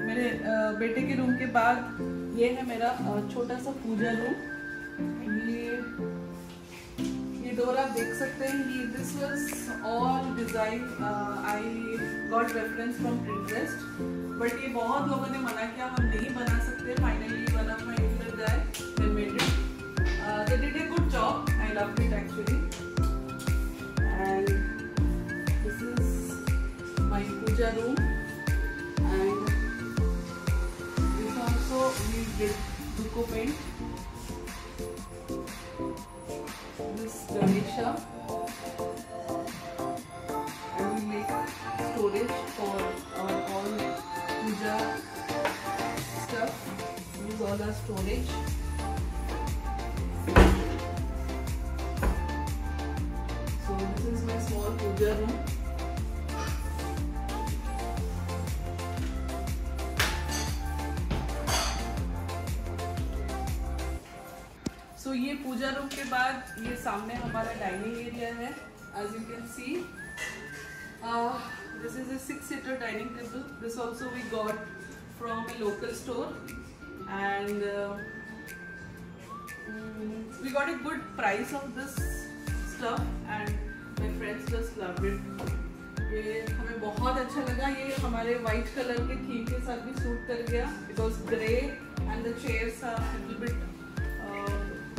मेरे बेटे के रूम के बाद ये है मेरा छोटा सा पूजा रूम। ये डोर आप देख सकते हैं। ये this was all design I got reference from Pinterest, but ये बहुत लोगों ने मना किया, हम नहीं बना सकते। Finally one of my inter guy they made it, they did a good job, I loved it actually. And this is my puja room and this also we did duco paint. This Ganesha, and we make storage for our all puja stuff. Use all our storage. So this is my small puja room. So ये पूजा room के बाद ये सामने हमारा dining area है। As you can see, this is a 6-seater dining table. This also we got from a local store, and we got a good price of this stuff, and my friends just loved it. ये हमें बहुत अच्छा लगा। ये हमारे white color के theme के साथ भी सूट कर गया, because grey and the chairs are a little bit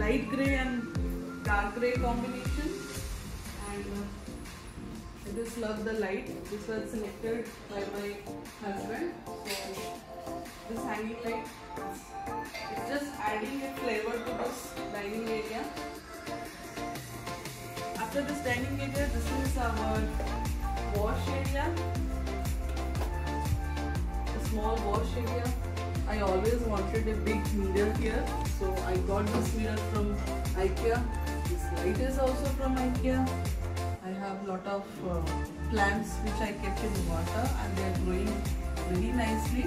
light grey and dark grey combination, and I just love the light. This was selected by my husband. So this hanging light, it's just adding a flavor to this dining area. After this dining area, this is our wash area, a small wash area. I always wanted a big mirror here, so I got this mirror from IKEA. This light is also from IKEA. I have lot of plants which I kept in water, and they are growing very nicely.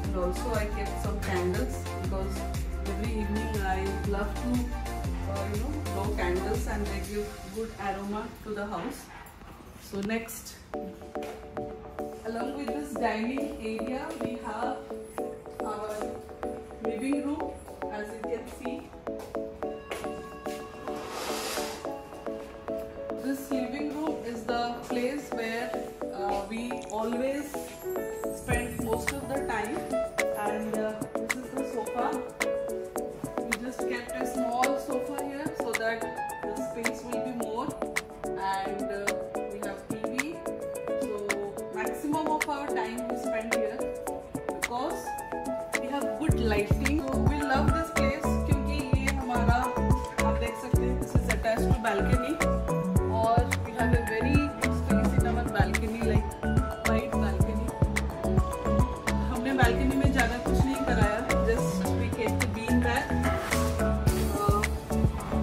And also I kept some candles, because every evening I love to blow candles, and they give good aroma to the house. So next, along with this dining area, we have our living room. As you can see, this living room is the place where we always spend most of the time, and this is the sofa. We just kept a small sofa here so that the space will be more, and maximum of our time we spend here because we have good lighting. So we love this place क्योंकि ये हमारा, आप देख सकते हैं, this is attached to balcony, और we have a very good space in our balcony, like wide balcony. हमने balcony में ज़्यादा कुछ नहीं कराया, just we kept the bean there.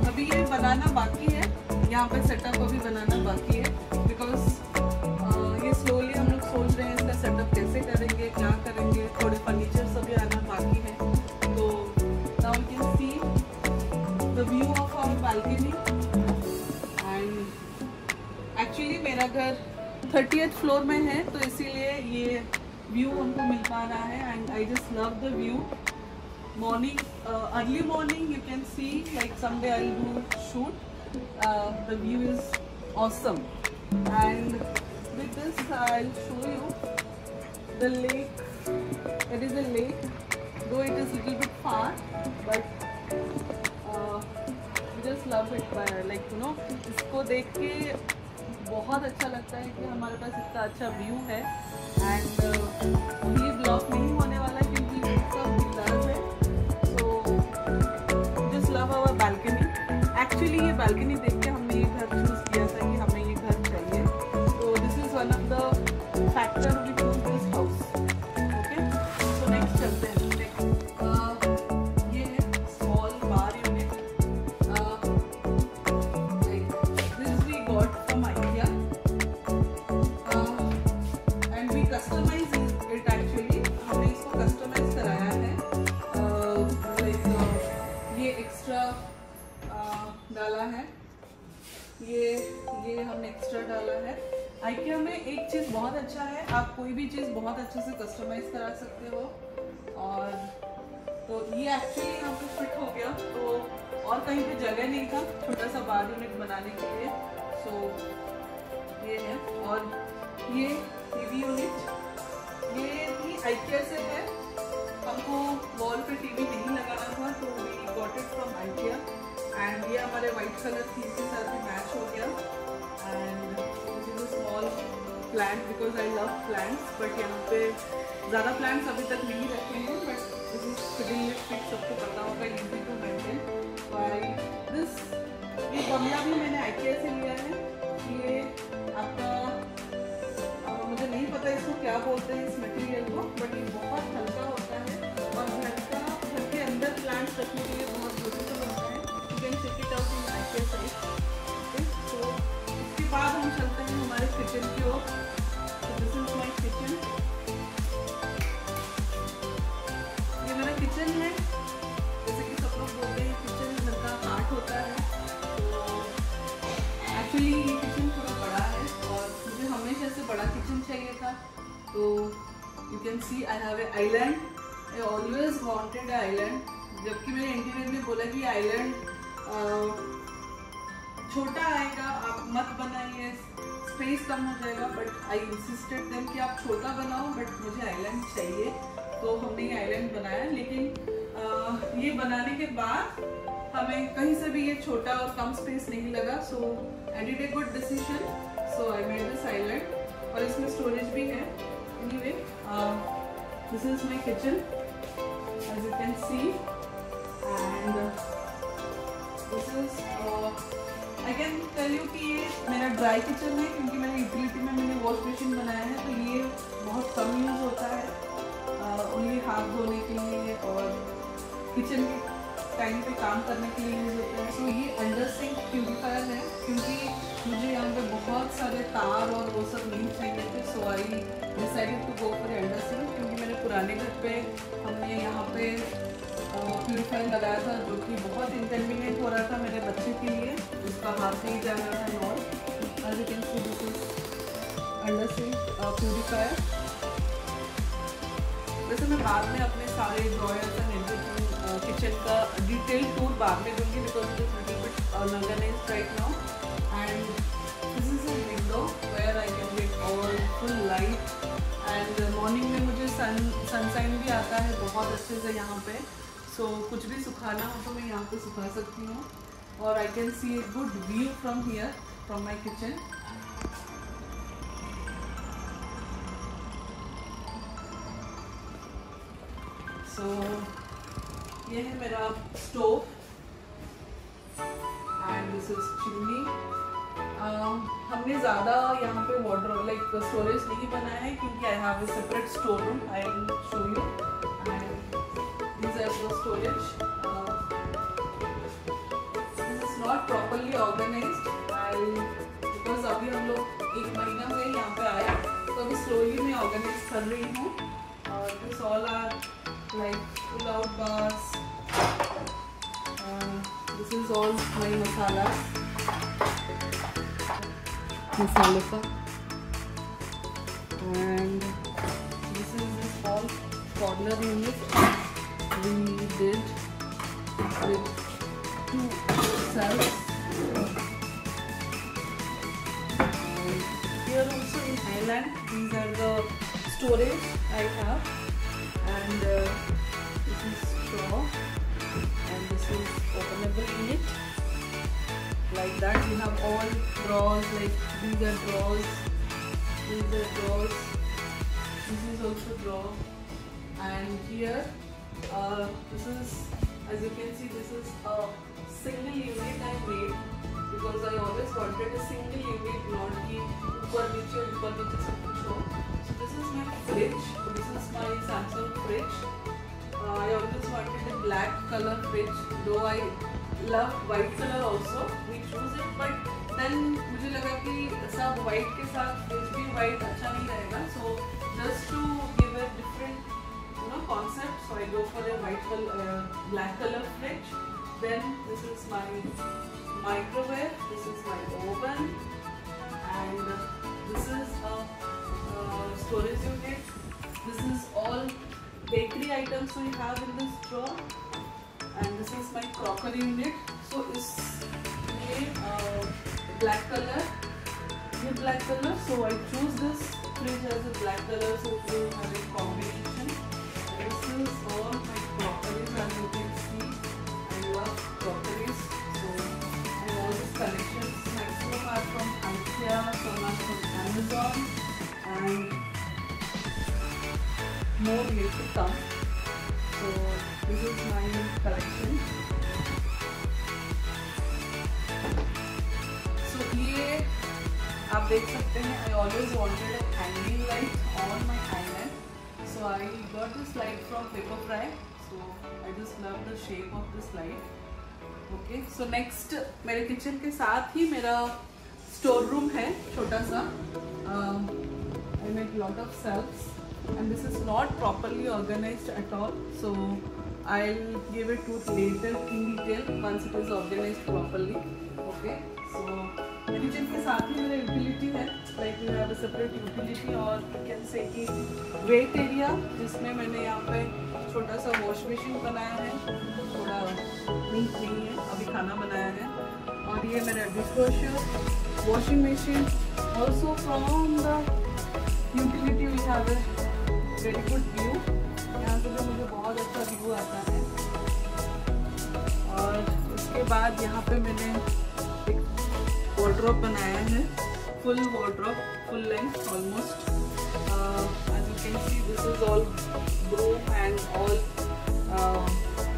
अभी ये बनाना बाकी है, यहाँ पे सेटअप अभी बनाना बाकी है, because स्लोली हम लोग सोच रहे हैं इसका सेटअप कैसे करेंगे, क्या करेंगे, थोड़े फर्नीचर सभी आना बाकी है। तो now you can see the view of our balcony, and actually मेरा घर 30th फ्लोर में है, तो इसीलिए ये व्यू हमको मिल पा रहा है, and I just love the view. Morning, early morning you can C, like someday I will do shoot, the view is awesome. And with this I'll show you the lake. It is a lake, though it is little bit far, but we just love it. Like इसको देख के बहुत अच्छा लगता है कि हमारे पास इतना अच्छा व्यू है। एंड ये ब्लॉग नहीं होने वाला क्योंकि इसका विलास है, so just love our balcony. Actually ये balcony देख के हमने ये घर चूज किया था कि हमें ये घर चाहिए, so this is one of the factor we choose this house. Okay, so next चलते हैं। ये है small bar unit. Like this we got from IKEA, and we customize it actually. हमने इसको customize कराया है, like ये extra डाला है, ये हमने एक्स्ट्रा डाला है, IKEA में एक चीज़ बहुत अच्छा है, आप कोई भी चीज़ बहुत अच्छे से कस्टमाइज करा सकते हो। और तो ये एक्चुअली यहाँ पे फिट हो गया, तो और कहीं पे जगह नहीं था छोटा सा बार यूनिट बनाने के लिए। सो ये है। और ये टीवी यूनिट ये भी IKEA से है। हमको वॉल पे टीवी नहीं लगाना था, तो we got it from IKEA। And ये हमारे वाइट कलर थीम के साथ भी मैच हो गया। And this is a small plant because I love plants, but यहाँ पे ज़्यादा प्लांट्स अभी तक नहीं रखे हैं, but this is fitting fit, सबको पता होगा, इजी टू मेंटेन। दिस ये गमला भी मैंने IKEA से लिया है। ये आपका मुझे नहीं पता इसको क्या बोलते हैं इस मटेरियल को, बट ये बहुत हल्का होता है और घर के अंदर प्लांट्स रखने के लिए बहुत ब्यूटीफुल होता है। You can check it out in IKEA site. तो इसके बाद हम चलते हैं हमारे किचन की ओर। This is my kitchen. ये मेरा किचन है। जैसे कि सब लोग बोलते हैं किचन घर का हार्ट होता है, तो एक्चुअली ये किचन थोड़ा बड़ा है और मुझे हमेशा से बड़ा किचन चाहिए था। तो you can C I have a island. I always wanted A island. जबकि मेरे इंटीरियर ने बोला कि आइलैंड छोटा आएगा, आप मत बनाइए, स्पेस कम हो जाएगा, बट आई इंसिस्टेड देम कि आप छोटा बनाओ, बट मुझे आइलैंड चाहिए। तो हमने ये आइलैंड बनाया। लेकिन ये बनाने के बाद हमें कहीं से भी ये छोटा और कम स्पेस नहीं लगा। So I did a good decision, so I made this island. और इसमें स्टोरेज भी है। Anyway this is my kitchen as you can see. And this is I can tell you कि ये मेरा ड्राई किचन है, क्योंकि मैंने यूटिलिटी में मैंने वॉश बेसिन बनाया है, तो ये बहुत कम यूज़ होता है ओनली हाथ धोने के लिए और किचन के टाइम पे काम करने के लिए यूज़ होता है। सो ये अंडर सिंक प्यूरिफायर है, क्योंकि मुझे यहाँ पे बहुत सारे तार और वो सब नहीं चाहिए थे। So I decided to go for under sink, क्योंकि मेरे पुराने घर पे हमने यहाँ पे प्यूरिफायर लगाया था, जो कि बहुत इनकन्वीनियंट हो रहा था मेरे बच्चे के लिए, उसका हाथ नहीं जा रहा था। Nor as you can see this is under sink purifier. वैसे मैं बाद में अपने सारे ड्रॉयर्स एंड एवरीथिंग किचन का डिटेल टूर बाद में दूंगी, because it is little bit organized right now. And this is a window where I can get all full light. And morning में मुझे सनशाइन भी आता है बहुत अच्छे से यहाँ पे। सो कुछ भी सुखाना हो तो मैं यहाँ पे सुखा सकती हूँ। और I can see a good view from here, from my kitchen. So ये है मेरा stove and this is chimney. हमने ज़्यादा यहाँ पे वाटर लाइक स्टोरेज नहीं बनाया है, क्योंकि I have a separate store room. I will show you. And these are the storage. This is not properly organized. because अभी हम लोग 1 महीना हुए यहाँ पे आए, तो अभी slowly मैं organize कर रही हूँ। और this all are like pull out bars. This is all my masalas. मसालों का। And this is this all corner unit. We did with 2 cells. Here also in Thailand, these are the storage I have, and this is straw, and this is openable unit. Like that, you have all drawers. Like these are drawers. These are drawers. This is also drawer, and here. This is, as you can see, this is a single unit I made, because I always wanted a single unit, not the ऊपर नीचे सब कुछ हो. So this is my fridge. This is my Samsung fridge. I always wanted a black color fridge, though I love white color also. We choose it, but then मुझे लगा कि सब white के साथ fridge भी white अच्छा नहीं रहेगा. So just to give a different concept, so I go for a black color fridge. Then this is my microwave, this is my oven, and this storage unit. This is all bakery items we have in this drawer, and this is my crockery unit. So is ये black color, ये black color. So I choose this fridge as a black color, so it will have a combination. This is all my crockeries, as you can see. I love crockeries. So I have all these collections. Maximum are from IKEA, some are from Amazon, and more yet to come. So this is my collection. So ये आप देख सकते हैं. I always wanted a hanging light on my island. So I got this light from Pepperfry. So I just love the shape of this light. Okay. So next मेरे kitchen के साथ ही मेरा स्टोर रूम है छोटा सा. I made lot of shelves, and this is not properly organized at all. So I'll give it to later in detail once it is organized properly. Okay. So kitchen के साथ ही मेरा utility है. Like we have a separate utility और can say कि wait area, जिसमें मैंने यहाँ पे छोटा सा वॉश बेसिन बनाया है. थोड़ा नीट नहीं है, अभी खाना बनाया है. और ये मेरा dishwasher, washing machine. Also from the utility we have a very good view. यहाँ से भी मुझे बहुत अच्छा व्यू आता है. और उसके बाद यहाँ पे मैंने वार्डरोब बनाया है, full wardrobe, full length almost. As you can see this is all broom and all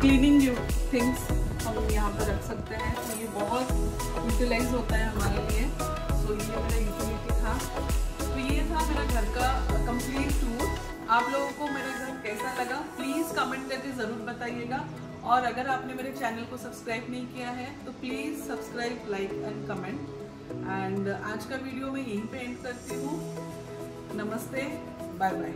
cleaning things हम यहाँ पर रख सकते हैं. तो ये बहुत यूटिलाइज होता है हमारे लिए. सो ये मेरा यूटिलिटी था. तो ये था मेरा घर का कंप्लीट टूर. आप लोगों को मेरा घर कैसा लगा प्लीज़ कमेंट करके ज़रूर बताइएगा. और अगर आपने मेरे चैनल को सब्सक्राइब नहीं किया है तो please subscribe, like and comment. And आज का वीडियो मैं यहीं पे एंड करती हूँ. नमस्ते, बाय बाय.